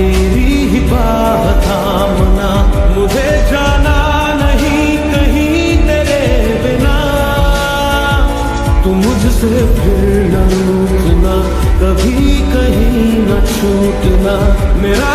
तेरी ही बाह थामना, मुझे जाना नहीं कहीं तेरे बिना। तू मुझसे फिर न रूठना, कभी कहीं न छूटना, मेरा